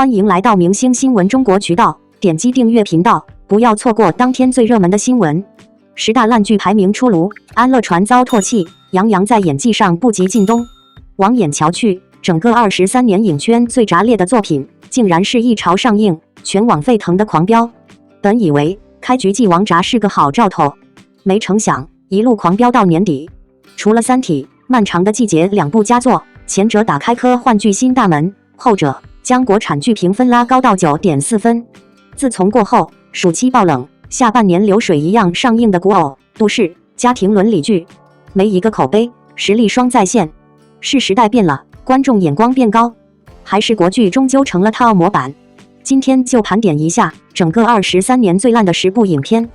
欢迎来到明星新闻中国渠道，点击订阅频道，不要错过当天最热门的新闻。10大烂剧排名出炉，安乐传遭唾弃，杨洋在演技上不及靳东。网眼瞧去，整个23年影圈最炸裂的作品，竟然是一朝上映，全网沸腾的狂飙。本以为开局继王炸是个好兆头，没成想一路狂飙到年底。除了《三体》《漫长的季节》2部佳作，前者打开科幻剧新大门，后者将国产剧评分拉高到9.4分。自从过后暑期爆冷，下半年流水一样上映的古偶、都市、家庭伦理剧，没一个口碑，实力双在线。是时代变了，观众眼光变高，还是国剧终究成了套模板？今天就盘点一下整个23年最烂的10部影片，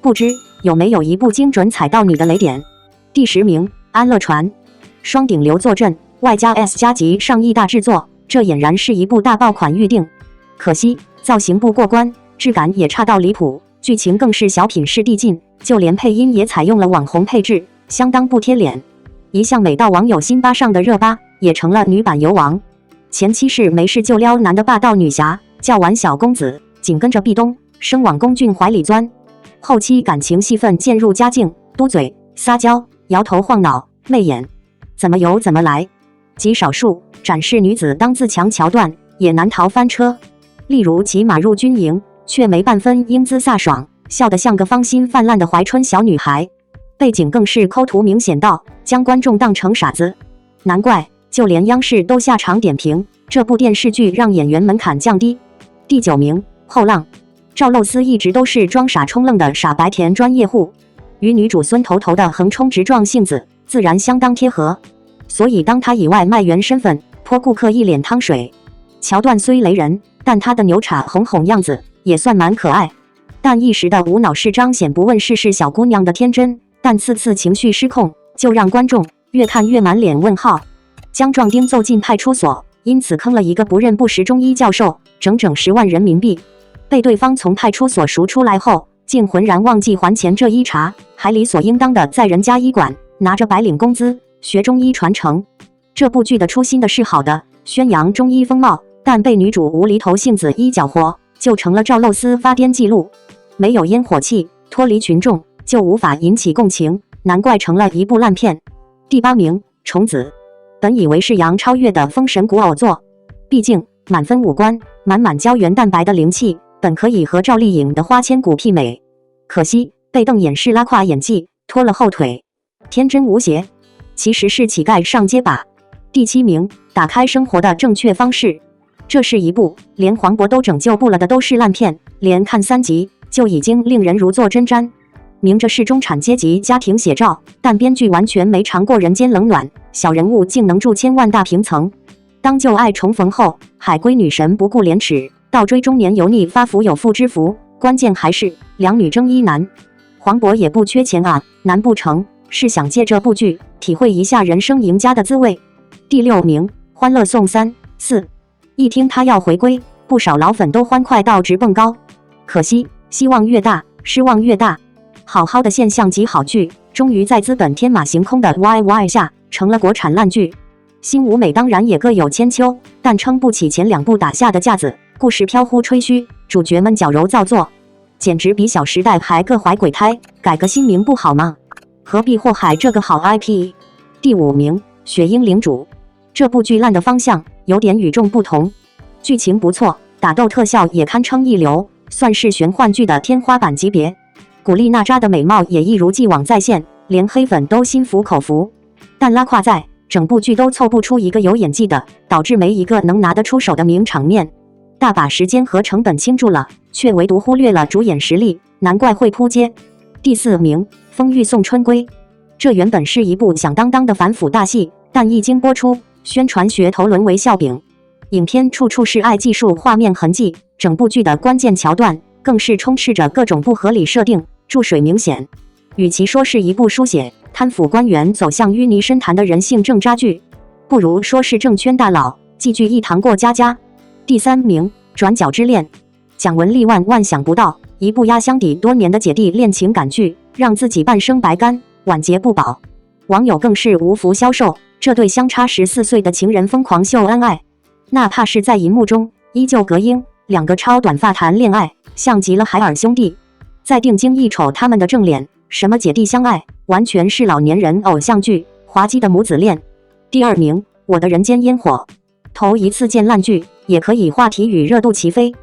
不知有没有一部精准踩到你的雷点？第10名，安乐传，双顶流坐镇，外加 S 加级上亿大制作，这俨然是一部大爆款预定。可惜造型不过关，质感也差到离谱，剧情更是小品式递进，就连配音也采用了网红配置，相当不贴脸。一向美到网友心巴上的热巴，也成了女版油王。前期是没事就撩男的霸道女侠，叫完小公子，紧跟着壁咚生往龚俊怀里钻。后期感情戏份渐入佳境，嘟嘴、撒娇、摇头晃脑、媚眼，怎么有怎么来。极少数展示女子当自强桥段，也难逃翻车。例如骑马入军营，却没半分英姿飒爽，笑得像个芳心泛滥的怀春小女孩。背景更是抠图明显到将观众当成傻子，难怪就连央视都下场点评这部电视剧让演员门槛降低。第9名，后浪，赵露思一直都是装傻充愣的傻白甜专业户，与女主孙头头的横冲直撞性子自然相当贴合，所以当她以外卖员身份泼顾客一脸汤水，桥段虽雷人，但她的牛叉哄哄样子也算蛮可爱。但一时的无脑是彰显不问世事小姑娘的天真，但次次情绪失控，就让观众越看越满脸问号。将壮丁揍进派出所，因此坑了一个不认不识中医教授，整整10万人民币。被对方从派出所赎出来后，竟浑然忘记还钱这一茬，还理所应当的在人家医馆拿着白领工资学中医传承。这部剧的初心的是好的，宣扬中医风貌，但被女主无厘头性子一搅和，就成了赵露思发癫记录。没有烟火气，脱离群众就无法引起共情，难怪成了一部烂片。第8名，虫子，本以为是杨超越的封神古偶作，毕竟满分5官，满满胶原蛋白的灵气，本可以和赵丽颖的花千骨媲美，可惜被瞪眼是拉胯演技拖了后腿，天真无邪，其实是乞丐上街吧。第7名，打开生活的正确方式，这是一部连黄渤都拯救不了的都是烂片，连看3集就已经令人如坐针毡。明着是中产阶级家庭写照，但编剧完全没尝过人间冷暖，小人物竟能住千万大平层。当旧爱重逢后，海归女神不顾廉耻，倒追中年油腻发福有妇之夫，关键还是两女争一男。黄渤也不缺钱啊，难不成是想借这部剧体会一下人生赢家的滋味？第6名，欢乐颂3、4，一听他要回归，不少老粉都欢快到直蹦高。可惜希望越大失望越大，好好的现象级好剧，终于在资本天马行空的 YY 下成了国产烂剧。新舞美当然也各有千秋，但撑不起前2部打下的架子，故事飘忽吹嘘，主角们矫揉造作，简直比小时代还各怀鬼胎，改个新名不好吗？何必祸害这个好 IP？ 第5名，雪鹰领主，这部剧烂的方向有点与众不同，剧情不错，打斗特效也堪称一流，算是玄幻剧的天花板级别。古力娜扎的美貌也一如既往再现，连黑粉都心服口服。但拉胯在整部剧都凑不出一个有演技的，导致没一个能拿得出手的名场面。大把时间和成本倾注了，却唯独忽略了主演实力，难怪会扑街。第4名，风玉送春归，这原本是一部响当当的反腐大戏，但一经播出，宣传噱头沦为笑柄。影片处处是爱技术画面痕迹，整部剧的关键桥段更是充斥着各种不合理设定，注水明显。与其说是一部书写贪腐官员走向淤泥深潭的人性正渣剧，不如说是证圈大佬寄居一堂过家家。第3名，转角之恋，蒋雯丽万想不到，一部压箱底多年的姐弟恋情感剧，让自己半生白干，晚节不保。网友更是无福消受，这对相差14岁的情人疯狂秀恩爱，哪怕是在荧幕中依旧隔音，两个超短发谈恋爱，像极了海尔兄弟。再定睛一瞅他们的正脸，什么姐弟相爱，完全是老年人偶像剧，滑稽的母子恋。第2名，我的人间烟火。头一次见烂剧，也可以话题与热度齐飞，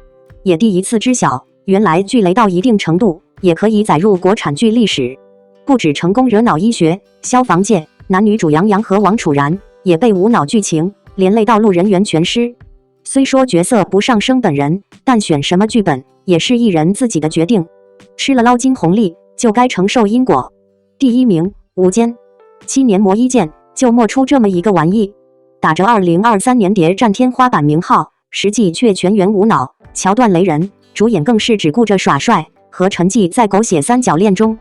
也第一次知晓，原来剧雷到一定程度，也可以载入国产剧历史。不止成功惹恼医学、消防界，男女主杨洋和王楚然也被无脑剧情连累到路人缘全失。虽说角色不上升本人，但选什么剧本也是艺人自己的决定。吃了捞金红利，就该承受因果。第1名，无间。7年磨一剑，就磨出这么一个玩意，打着2023年谍战天花板名号，实际却全员无脑，桥段雷人，主演更是只顾着耍帅和沉寂在狗血三角恋中。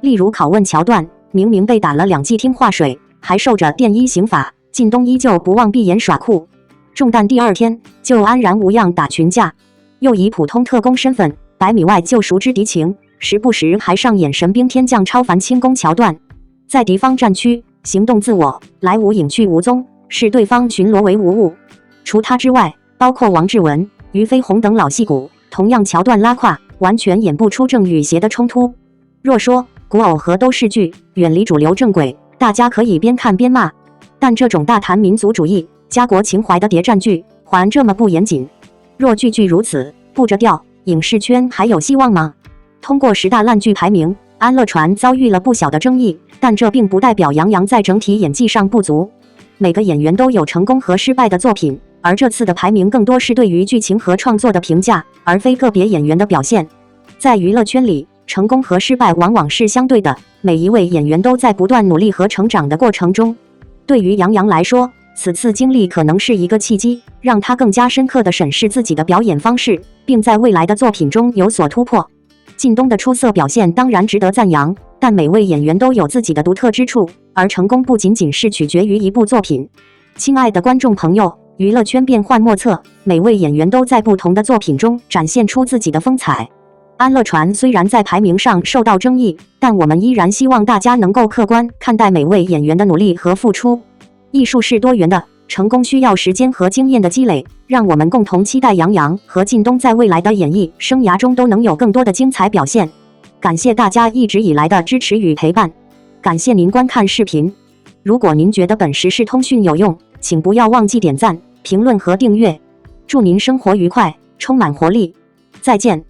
例如拷问桥段，明明被打了2剂听话水，还受着电医刑法，靳东依旧不忘闭眼耍酷。中弹第2天就安然无恙打群架，又以普通特工身份100米外就熟知敌情，时不时还上演神兵天降超凡轻功桥段，在敌方战区行动自我，来无影去无踪，视对方巡逻为无物。除他之外，包括王志文、俞飞鸿等老戏骨，同样桥段拉胯，完全演不出正与邪的冲突。若说古偶和都市剧远离主流正轨，大家可以边看边骂，但这种大谈民族主义、家国情怀的谍战剧，还这么不严谨。若句句如此，不着调，影视圈还有希望吗？通过10大烂剧排名，《安乐传》遭遇了不小的争议，但这并不代表杨洋在整体演技上不足。每个演员都有成功和失败的作品，而这次的排名更多是对于剧情和创作的评价，而非个别演员的表现。在娱乐圈里，成功和失败往往是相对的，每一位演员都在不断努力和成长的过程中。对于杨洋来说，此次经历可能是一个契机，让他更加深刻地审视自己的表演方式，并在未来的作品中有所突破。靳东的出色表现当然值得赞扬，但每位演员都有自己的独特之处，而成功不仅仅是取决于一部作品。亲爱的观众朋友，娱乐圈变幻莫测，每位演员都在不同的作品中展现出自己的风采。安乐传虽然在排名上受到争议，但我们依然希望大家能够客观看待每位演员的努力和付出。艺术是多元的，成功需要时间和经验的积累，让我们共同期待杨洋和靳东在未来的演艺生涯中都能有更多的精彩表现。感谢大家一直以来的支持与陪伴，感谢您观看视频。如果您觉得本时事通讯有用，请不要忘记点赞、评论和订阅。祝您生活愉快，充满活力。再见。